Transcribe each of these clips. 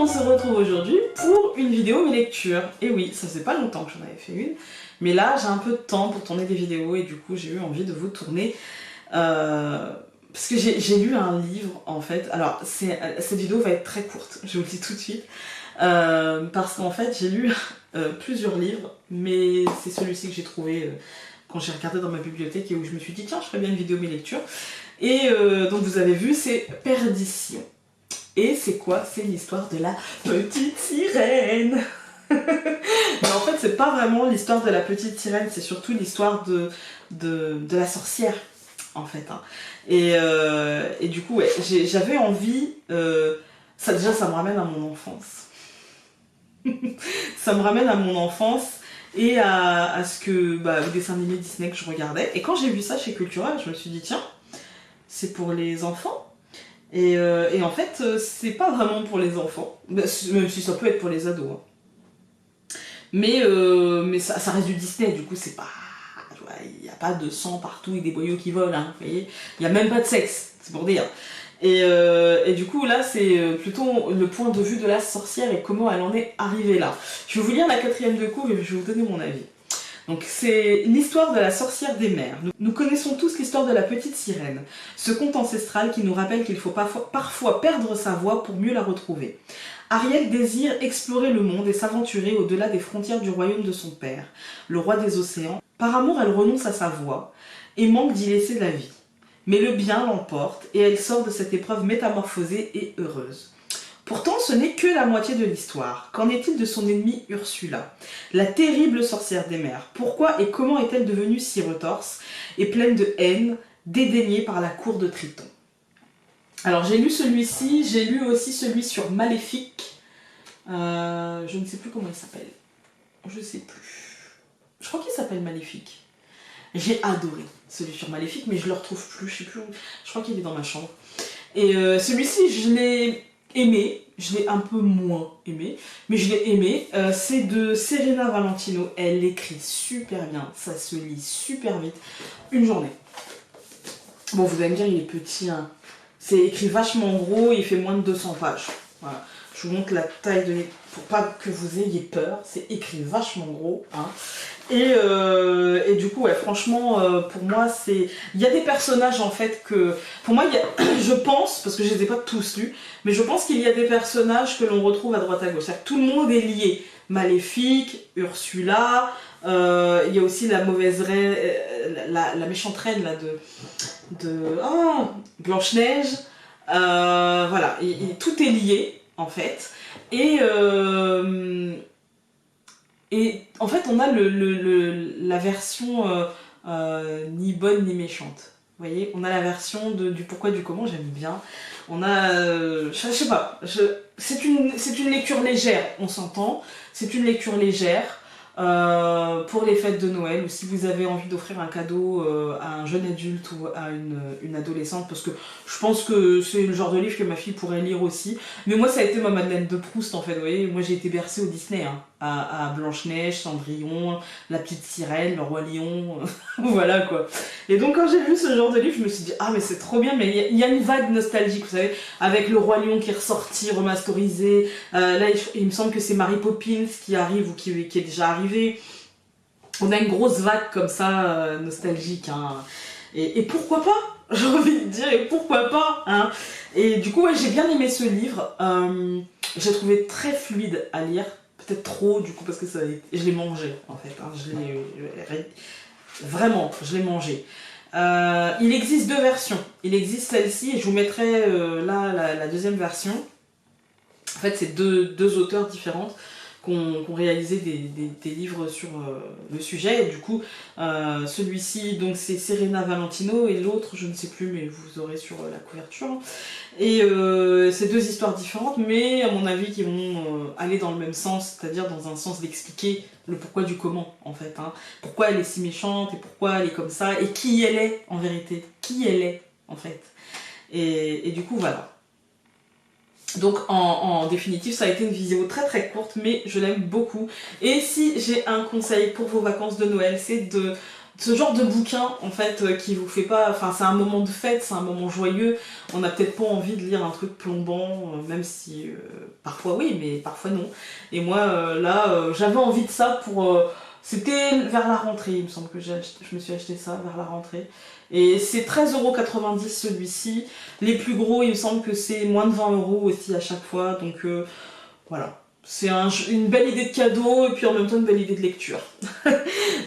on se retrouve aujourd'hui pour une vidéo mes lectures. Et oui, ça faisait pas longtemps que j'en avais fait une, mais là j'ai un peu de temps pour tourner des vidéos et du coup j'ai eu envie de vous tourner parce que j'ai lu un livre en fait. Alors cette vidéo va être très courte, je vous le dis tout de suite, parce qu'en fait j'ai lu plusieurs livres, mais c'est celui-ci que j'ai trouvé quand j'ai regardé dans ma bibliothèque et où je me suis dit tiens je ferais bien une vidéo mes lectures. Et donc vous avez vu, c'est Perdition. Et c'est quoi? C'est l'histoire de la petite sirène. Mais en fait, c'est pas vraiment l'histoire de la petite sirène, c'est surtout l'histoire de la sorcière, en fait. Hein. Et du coup, ouais, j'avais envie... ça me ramène à mon enfance. Ça me ramène à mon enfance et à ce que... les dessins animés Disney que je regardais. Et quand j'ai vu ça chez Cultura, je me suis dit, tiens, c'est pour les enfants. Et en fait, c'est pas vraiment pour les enfants, même si ça peut être pour les ados. Hein. Mais ça reste du Disney, du coup, c'est pas. Il n'y a pas de sang partout et des boyaux qui volent, hein, vous voyez. Il n'y a même pas de sexe, c'est pour dire. Et du coup, là, c'est plutôt le point de vue de la sorcière et comment elle en est arrivée là. Je vais vous lire la 4e de cours et je vais vous donner mon avis. Donc c'est l'histoire de la sorcière des mers. Nous connaissons tous l'histoire de la petite sirène, ce conte ancestral qui nous rappelle qu'il faut parfois perdre sa voix pour mieux la retrouver. Ariel désire explorer le monde et s'aventurer au-delà des frontières du royaume de son père, le roi des océans. Par amour, elle renonce à sa voix et manque d'y laisser la vie. Mais le bien l'emporte et elle sort de cette épreuve métamorphosée et heureuse. Pourtant, ce n'est que la moitié de l'histoire. Qu'en est-il de son ennemie Ursula, la terrible sorcière des mers? Pourquoi et comment est-elle devenue si retorse et pleine de haine, dédaignée par la cour de Triton? Alors j'ai lu celui-ci, j'ai lu aussi celui sur Maléfique. Je ne sais plus comment il s'appelle. Je sais plus. Je crois qu'il s'appelle Maléfique. J'ai adoré celui sur Maléfique, mais je le retrouve plus, je sais plus où. Je crois qu'il est dans ma chambre. Et celui-ci, je l'ai aimé, je l'ai un peu moins aimé, mais je l'ai aimé. C'est de Serena Valentino, elle écrit super bien, ça se lit super vite, une journée. Bon, vous allez me dire, il est petit, hein. C'est écrit vachement gros, il fait moins de 200 pages. Voilà. Je vous montre la taille de... pour pas que vous ayez peur, c'est écrit vachement gros, hein. Et du coup, ouais, franchement, pour moi, c'est... Il y a des personnages, en fait, que... Pour moi, il y a... je pense, parce que je les ai pas tous lus, mais je pense qu'il y a des personnages que l'on retrouve à droite à gauche. C'est-à-dire que tout le monde est lié. Maléfique, Ursula, il y a aussi la mauvaise reine, la méchante reine, là, Blanche-Neige. Voilà, tout est lié, en fait. Et en fait, on a la version ni bonne ni méchante. Vous voyez, on a la version du pourquoi du comment, j'aime bien. On a... je sais pas, c'est une lecture légère, on s'entend. C'est une lecture légère pour les fêtes de Noël, ou si vous avez envie d'offrir un cadeau à un jeune adulte ou à une adolescente, parce que je pense que c'est le genre de livre que ma fille pourrait lire aussi. Mais moi, ça a été ma Madeleine de Proust, en fait, vous voyez. Moi, j'ai été bercée au Disney, hein, à Blanche-Neige, Cendrillon, La Petite Sirène, Le Roi Lion, voilà, quoi. Et donc, quand j'ai lu ce genre de livre, je me suis dit, ah, mais c'est trop bien, mais il y a une vague nostalgique, vous savez, avec Le Roi Lion qui est ressorti, remasterisé. Là, il me semble que c'est Mary Poppins qui arrive, ou qui est déjà arrivé. On a une grosse vague comme ça, nostalgique, hein. Et pourquoi pas? J'ai envie de dire, et pourquoi pas, hein. Et du coup, ouais, j'ai bien aimé ce livre. J'ai trouvé très fluide à lire. Peut-être trop, du coup, parce que je l'ai mangé, en fait. Hein. Vraiment, je l'ai mangé. Il existe 2 versions. Il existe celle-ci, et je vous mettrai là la 2e version. En fait, c'est deux auteurs différentes qui ont réalisé des livres sur le sujet. Et du coup, celui-ci, donc c'est Serena Valentino, et l'autre, je ne sais plus, mais vous aurez sur la couverture. Et c'est 2 histoires différentes, mais à mon avis, qui vont aller dans le même sens, c'est-à-dire dans un sens d'expliquer le pourquoi du comment, en fait. Hein. Pourquoi elle est si méchante, et pourquoi elle est comme ça, et qui elle est, en vérité. Qui elle est, en fait. Et du coup, voilà. Donc en définitive, ça a été une vidéo très très courte, mais je l'aime beaucoup. Et si j'ai un conseil pour vos vacances de Noël, c'est de Ce genre de bouquin, en fait, qui vous fait pas... Enfin, c'est un moment de fête, c'est un moment joyeux. On n'a peut-être pas envie de lire un truc plombant, même si... parfois oui, mais parfois non. Et moi, là, j'avais envie de ça pour... c'était vers la rentrée, il me semble que je me suis acheté ça vers la rentrée. Et c'est 13,90 € celui-ci. Les plus gros, il me semble que c'est moins de 20 € aussi à chaque fois. Donc voilà. C'est une belle idée de cadeau et puis en même temps une belle idée de lecture.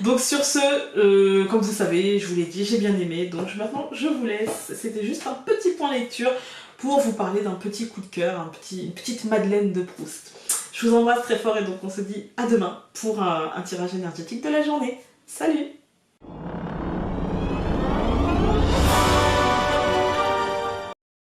Donc sur ce, comme vous savez, je vous l'ai dit, j'ai bien aimé. Donc maintenant, je vous laisse. C'était juste un petit point lecture pour vous parler d'un petit coup de cœur, une petite Madeleine de Proust. Je vous embrasse très fort et donc on se dit à demain pour un tirage énergétique de la journée. Salut!